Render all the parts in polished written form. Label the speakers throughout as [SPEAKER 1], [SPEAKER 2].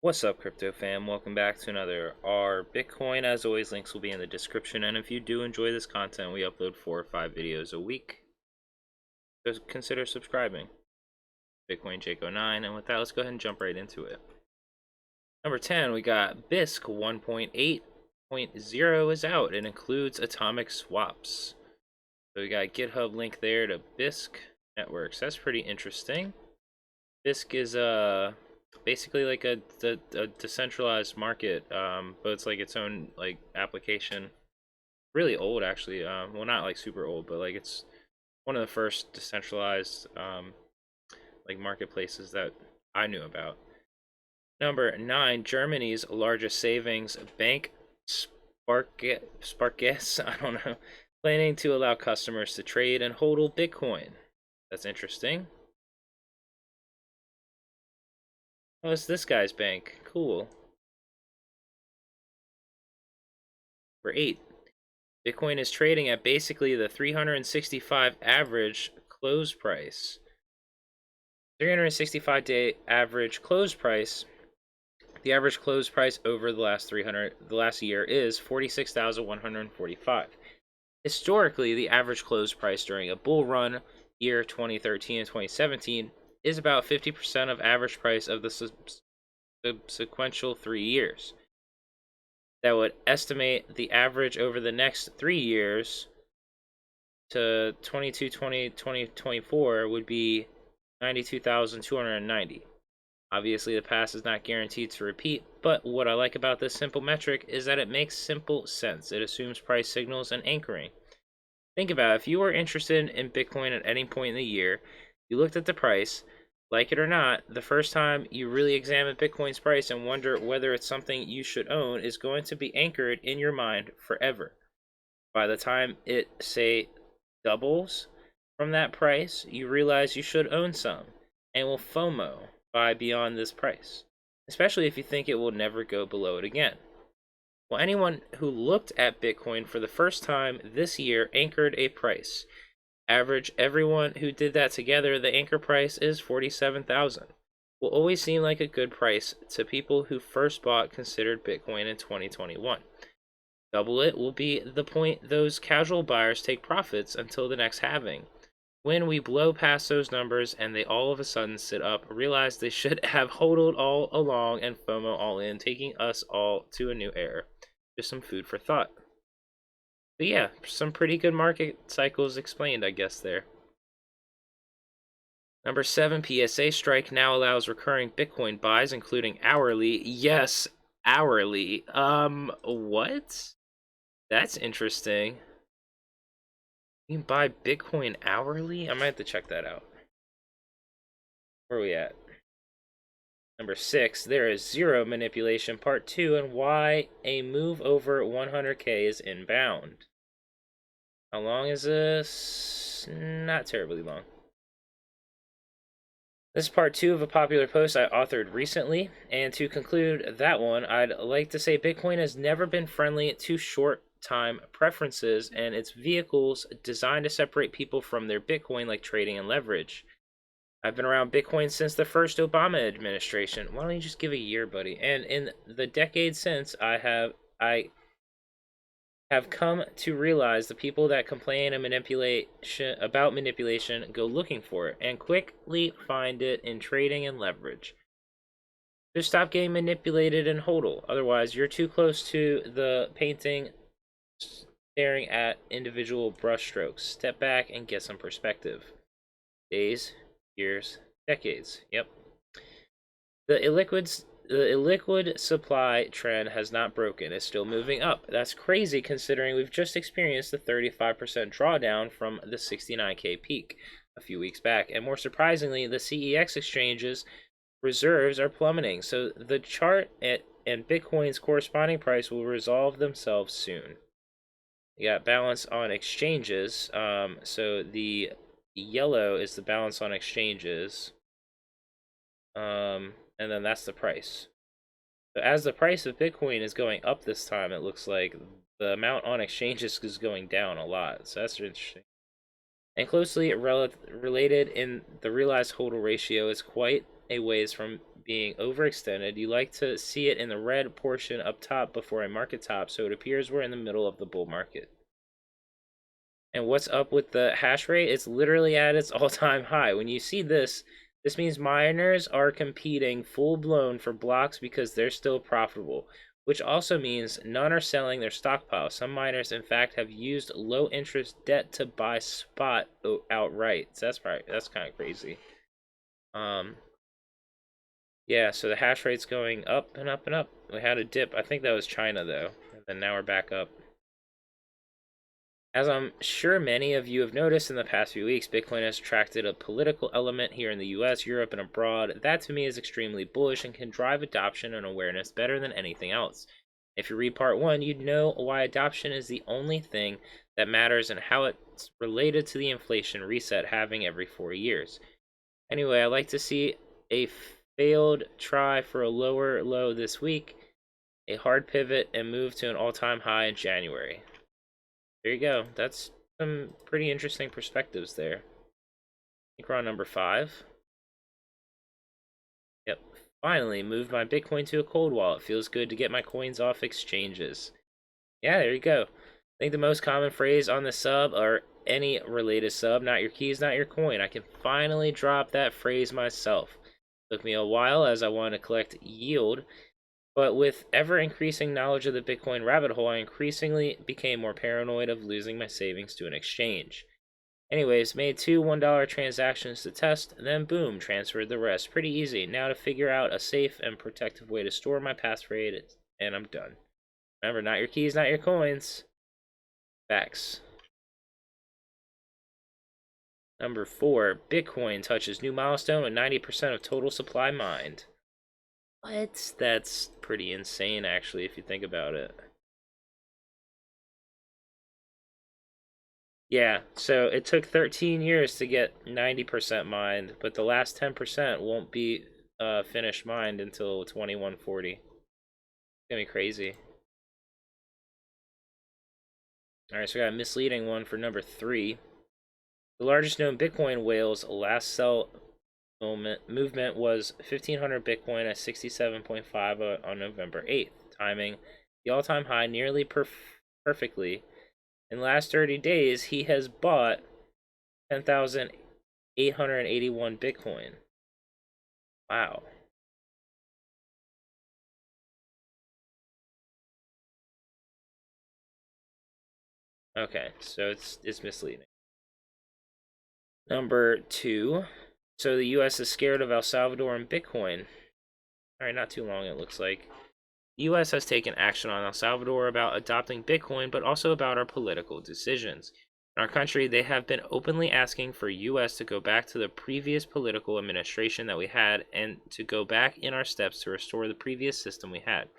[SPEAKER 1] What's up, crypto fam? Welcome back to another R Bitcoin. As always, links will be in the description. And if you do enjoy this content, we upload 4 or 5 videos a week. So consider subscribing. Bitcoin Jake09. And with that, let's go ahead and jump right into it. Number 10, we got Bisq 1.8.0 is out. It includes atomic swaps. So we got a GitHub link there to Bisq networks. That's pretty interesting. Bisq is basically like a decentralized market, but it's like its own like application. Really old, actually. Well, not like super old, but like it's one of the first decentralized like marketplaces that I knew about. Number 9, Germany's largest savings bank, Sparkasse, I don't know, planning to allow customers to trade and HODL Bitcoin. That's interesting. Oh, it's this guy's bank. Cool. Number 8, Bitcoin is trading at basically the 365 average close price. 365-day average close price. The average close price over the last year is 46,145. Historically, the average close price during a bull run year 2013 and 2017 is about 50% of average price of the sequential 3 years. That would estimate the average over the next 3 years to 2024 would be 92,290. Obviously, the past is not guaranteed to repeat, but what I like about this simple metric is that it makes simple sense. It assumes price signals and anchoring. Think about it. If you were interested in Bitcoin at any point in the year, you looked at the price, like it or not, the first time you really examine Bitcoin's price and wonder whether it's something you should own is going to be anchored in your mind forever. By the time it, say, doubles from that price, you realize you should own some and will FOMO buy beyond this price, especially if you think it will never go below it again. Well, anyone who looked at Bitcoin for the first time this year anchored a price. Average everyone who did that together, the anchor price is 47,000. Will always seem like a good price to people who first considered Bitcoin in 2021. Double it will be the point those casual buyers take profits until the next halving. When we blow past those numbers and they all of a sudden sit up, realize they should have hodled all along and FOMO all in, taking us all to a new era. Just some food for thought. But yeah, some pretty good market cycles explained, I guess, there. Number 7, PSA strike now allows recurring Bitcoin buys, including hourly. Yes, hourly. What? That's interesting. You can buy Bitcoin hourly? I might have to check that out. Where are we at? Number 6, there is zero manipulation, part 2, and why a move over 100k is inbound. How long is this? Not terribly long. This is part 2 of a popular post I authored recently, and to conclude that one, I'd like to say Bitcoin has never been friendly to short-time preferences and its vehicles designed to separate people from their Bitcoin, like trading and leverage. I've been around Bitcoin since the first Obama administration. Why don't you just give a year, buddy? And in the decade since, I have come to realize the people that complain and manipulation go looking for it and quickly find it in trading and leverage. Just stop getting manipulated and hodl. Otherwise, you're too close to the painting, staring at individual brushstrokes. Step back and get some perspective. Days, years, decades. Yep. The illiquid supply trend has not broken. It's still moving up. That's crazy considering we've just experienced the 35% drawdown from the 69k peak a few weeks back. And more surprisingly, the CEX exchanges reserves are plummeting. So the chart and Bitcoin's corresponding price will resolve themselves soon. You got balance on exchanges. So the yellow is the balance on exchanges. And then that's the price. So as the price of Bitcoin is going up this time, it looks like the amount on exchanges is going down a lot. So that's interesting. And closely related in the realized HODL ratio is quite a ways from being overextended. You like to see it in the red portion up top before a market top, so it appears we're in the middle of the bull market. And what's up with the hash rate? It's literally at its all-time high. When you see this, this means miners are competing full-blown for blocks because they're still profitable, which also means none are selling their stockpile. Some miners, in fact, have used low-interest debt to buy spot outright. So that's kind of crazy. Yeah, so the hash rate's going up and up and up. We had a dip. I think that was China, though. And then now we're back up. As I'm sure many of you have noticed in the past few weeks, Bitcoin has attracted a political element here in the US, Europe, and abroad. That to me is extremely bullish and can drive adoption and awareness better than anything else. If you read part 1, you'd know why adoption is the only thing that matters and how it's related to the inflation reset having every 4 years. Anyway, I like to see a failed try for a lower low this week, a hard pivot, and move to an all-time high in January. There you go. That's some pretty interesting perspectives there. I think we're on number 5. Yep. Finally, moved my Bitcoin to a cold wallet. Feels good to get my coins off exchanges. Yeah, there you go. I think the most common phrase on the sub, or any related sub, not your keys, not your coin. I can finally drop that phrase myself. Took me a while as I wanted to collect yield, but with ever-increasing knowledge of the Bitcoin rabbit hole, I increasingly became more paranoid of losing my savings to an exchange. Anyways, made 2 $1 transactions to test, then boom, transferred the rest. Pretty easy. Now to figure out a safe and protective way to store my passphrase, and I'm done. Remember, not your keys, not your coins. Facts. Number 4, Bitcoin touches new milestone with 90% of total supply mined. What? That's pretty insane, actually, if you think about it. Yeah, so it took 13 years to get 90% mined, but the last 10% won't be finished mined until 2140. It's gonna be crazy. Alright, so I got a misleading one for number 3. The largest known Bitcoin whale's last sell movement was 1,500 Bitcoin at 67.5 on November 8th, timing the all-time high nearly perfectly. In the last 30 days, he has bought 10,881 Bitcoin. Wow. Okay, so it's misleading. Number 2. So the US is scared of El Salvador and Bitcoin. Alright, not too long it looks like. The US has taken action on El Salvador about adopting Bitcoin, but also about our political decisions. In our country, they have been openly asking for US to go back to the previous political administration that we had and to go back in our steps to restore the previous system we had.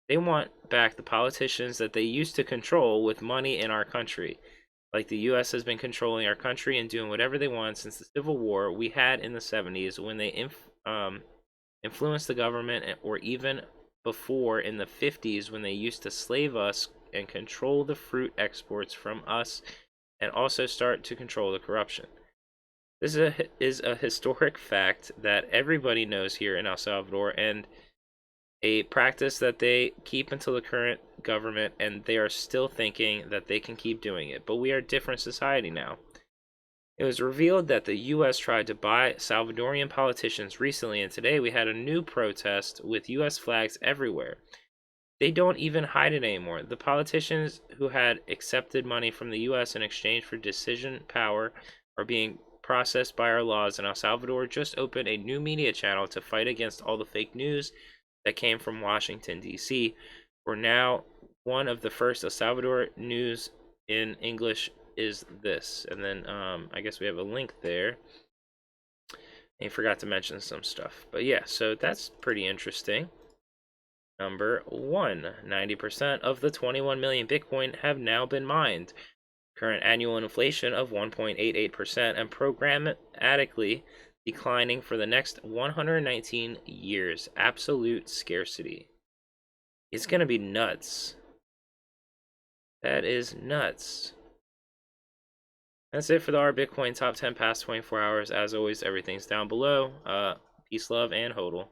[SPEAKER 1] They want back the politicians that they used to control with money in our country. Like the US has been controlling our country and doing whatever they want since the Civil War we had in the 70s when they influenced the government, or even before in the 50s when they used to slave us and control the fruit exports from us and also start to control the corruption. This is a historic fact that everybody knows here in El Salvador, and a practice that they keep until the current government, and they are still thinking that they can keep doing it. But we are a different society now. It was revealed that the US tried to buy Salvadorian politicians recently, and today we had a new protest with US flags everywhere. They don't even hide it anymore. The politicians who had accepted money from the US in exchange for decision power are being processed by our laws, and El Salvador just opened a new media channel to fight against all the fake news that came from Washington, D.C. We're now one of the first El Salvador news in English is this. And then I guess we have a link there. And I forgot to mention some stuff. But yeah, so that's pretty interesting. Number 1, 90% of the 21 million Bitcoin have now been mined. Current annual inflation of 1.88% and programmatically declining for the next 119 years. Absolute scarcity. It's going to be nuts. That is nuts. That's it for the R Bitcoin top 10 past 24 hours. As always, everything's down below. Peace, love, and HODL.